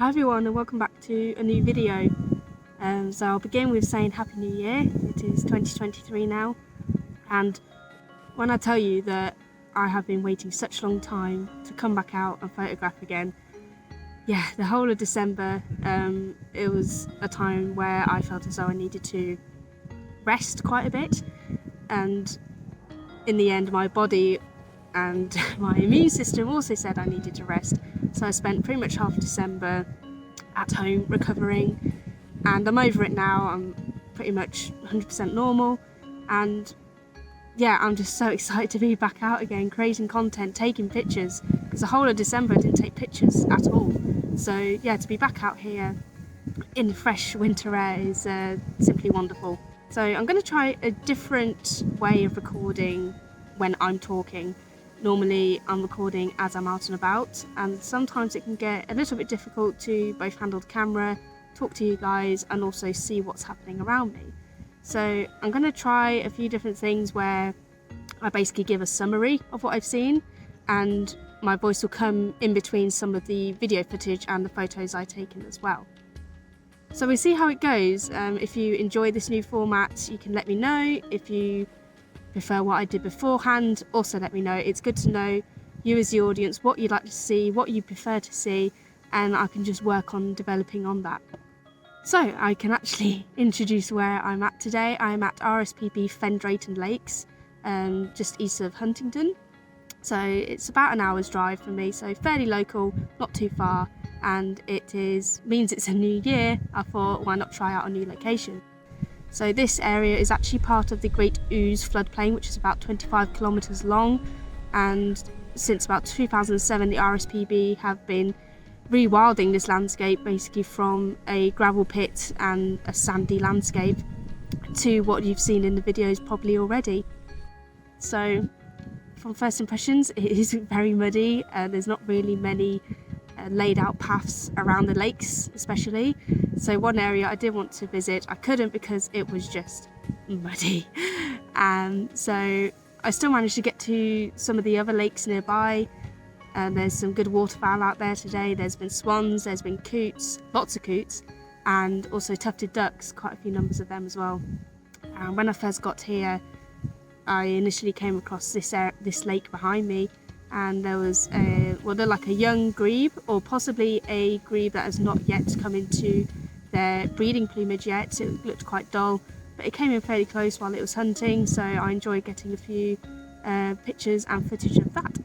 Hi everyone and welcome back to a new video. So I'll begin with saying Happy New Year. It is 2023 now, and when I tell you that I have been waiting such a long time to come back out and photograph again, yeah, the whole of December, it was a time where I felt as though I needed to rest quite a bit, and in the end my body and my immune system also said I needed to rest. So I spent pretty much half December at home recovering, and I'm over it now. I'm pretty much 100% normal, and yeah, I'm just so excited to be back out again, creating content, taking pictures, because the whole of December I didn't take pictures at all. So yeah, to be back out here in the fresh winter air is simply wonderful. So I'm going to try a different way of recording when I'm talking. Normally I'm recording as I'm out and about, and sometimes it can get a little bit difficult to both handle the camera, talk to you guys, and also see what's happening around me. So I'm going to try a few different things where I basically give a summary of what I've seen, and my voice will come in between some of the video footage and the photos I've taken as well. So we'll see how it goes. If you enjoy this new format, you can let me know. If you prefer what I did beforehand, also let me know. It's good to know, you as the audience, what you'd like to see, what you prefer to see, and I can just work on developing on that. So I can actually introduce where I'm at today. I'm at RSPB Fen Drayton Lakes, just east of Huntingdon. So it's about an hour's drive for me, so fairly local, not too far, and means it's a new year. I thought, why not try out a new location? So this area is actually part of the Great Ouse floodplain, which is about 25 kilometres long, and since about 2007 the RSPB have been rewilding this landscape, basically from a gravel pit and a sandy landscape to what you've seen in the videos probably already. So from first impressions, it is very muddy. There's not really many laid out paths around the lakes especially. So one area I did want to visit, I couldn't because it was just muddy. So I still managed to get to some of the other lakes nearby. There's some good waterfowl out there today. There's been swans, there's been coots, lots of coots, and also tufted ducks, quite a few numbers of them as well. When I first got here, I initially came across this lake behind me, and there was they're like a young grebe, or possibly a grebe that has not yet come into their breeding plumage yet. It looked quite dull, but it came in fairly close while it was hunting, so I enjoyed getting a few pictures and footage of that.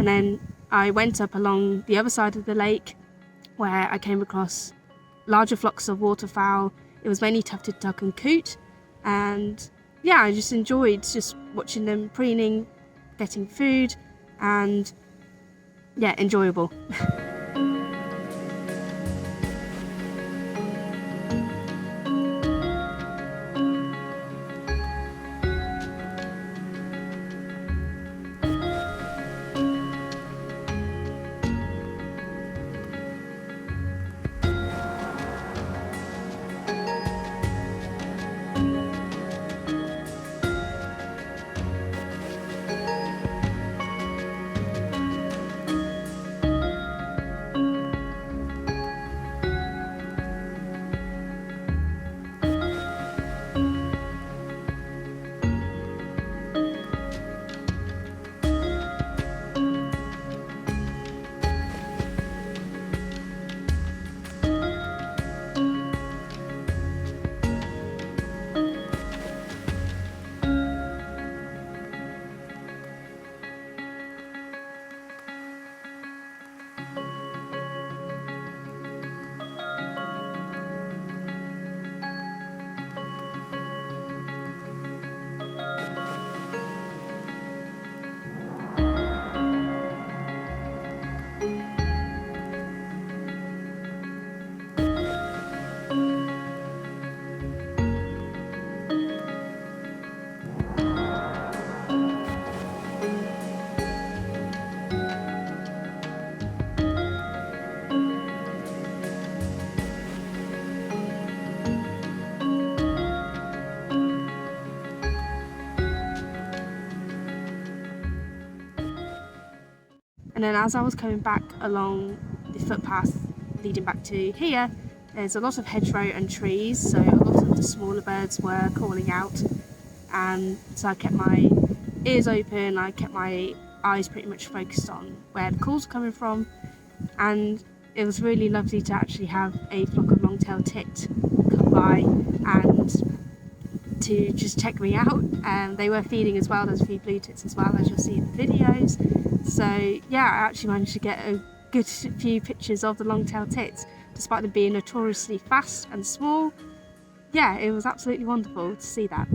And then I went up along the other side of the lake where I came across larger flocks of waterfowl. It was mainly tufted duck and coot, and yeah, I just enjoyed just watching them preening, getting food, and yeah, enjoyable. And then as I was coming back along the footpath leading back to here, there's a lot of hedgerow and trees, so a lot of the smaller birds were calling out, and so I kept my ears open, I kept my eyes pretty much focused on where the calls were coming from, and it was really lovely to actually have a flock of long-tailed tit come by and to just check me out. They were feeding as well. There's a few blue tits as well, as you'll see in the videos. So yeah, I actually managed to get a good few pictures of the long-tailed tits, despite them being notoriously fast and small. Yeah, it was absolutely wonderful to see that.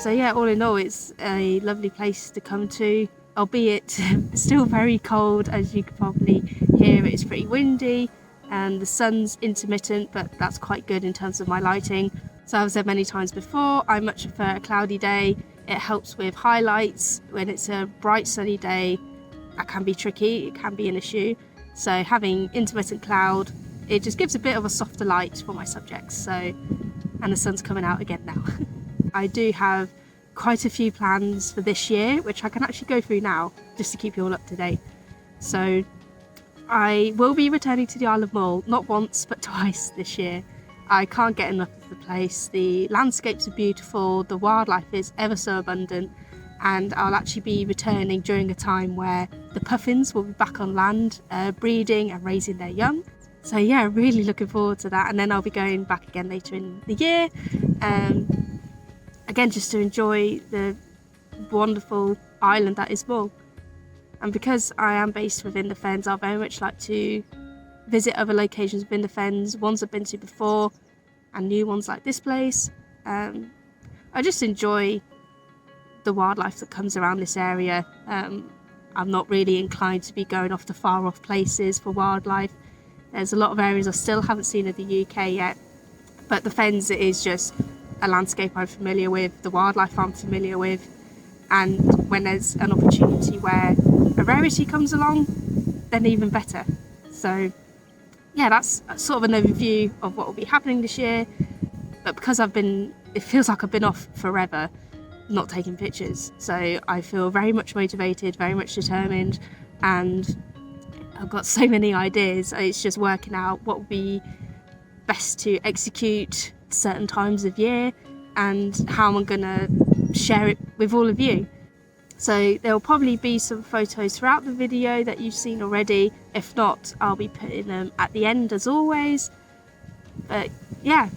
So yeah, all in all, it's a lovely place to come to, albeit still very cold, as you can probably hear. It's pretty windy and the sun's intermittent, but that's quite good in terms of my lighting. So I've said many times before, I much prefer a cloudy day. It helps with highlights. When it's a bright sunny day, that can be tricky, it can be an issue. So having intermittent cloud, it just gives a bit of a softer light for my subjects. So, and the sun's coming out again now. I do have quite a few plans for this year, which I can actually go through now, just to keep you all up to date. So I will be returning to the Isle of Mull, not once, but twice this year. I can't get enough of the place. The landscapes are beautiful, the wildlife is ever so abundant, and I'll actually be returning during a time where the puffins will be back on land, breeding and raising their young. So yeah, really looking forward to that. And then I'll be going back again later in the year. Again, just to enjoy the wonderful island that is Mull. And because I am based within the Fens, I very much like to visit other locations within the Fens, ones I've been to before and new ones like this place. I just enjoy the wildlife that comes around this area. I'm not really inclined to be going off to far off places for wildlife. There's a lot of areas I still haven't seen in the UK yet, but the Fens is just a landscape I'm familiar with, the wildlife I'm familiar with, and when there's an opportunity where a rarity comes along, then even better. So yeah, that's sort of an overview of what will be happening this year. But because it feels like I've been off forever not taking pictures, so I feel very much motivated, very much determined, and I've got so many ideas. It's just working out what would be best to execute certain times of year and how I'm gonna share it with all of you. So there will probably be some photos throughout the video that you've seen already. If not, I'll be putting them at the end as always. But yeah,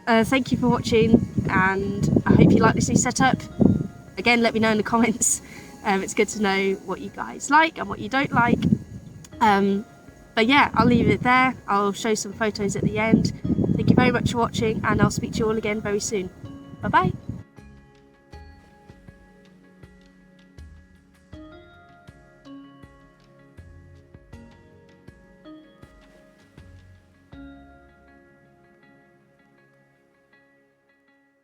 thank you for watching, and I hope you like this new setup. Again, let me know in the comments. It's good to know what you guys like and what you don't like. But yeah, I'll leave it there. I'll show some photos at the end. Thank you very much for watching, and I'll speak to you all again very soon. Bye bye.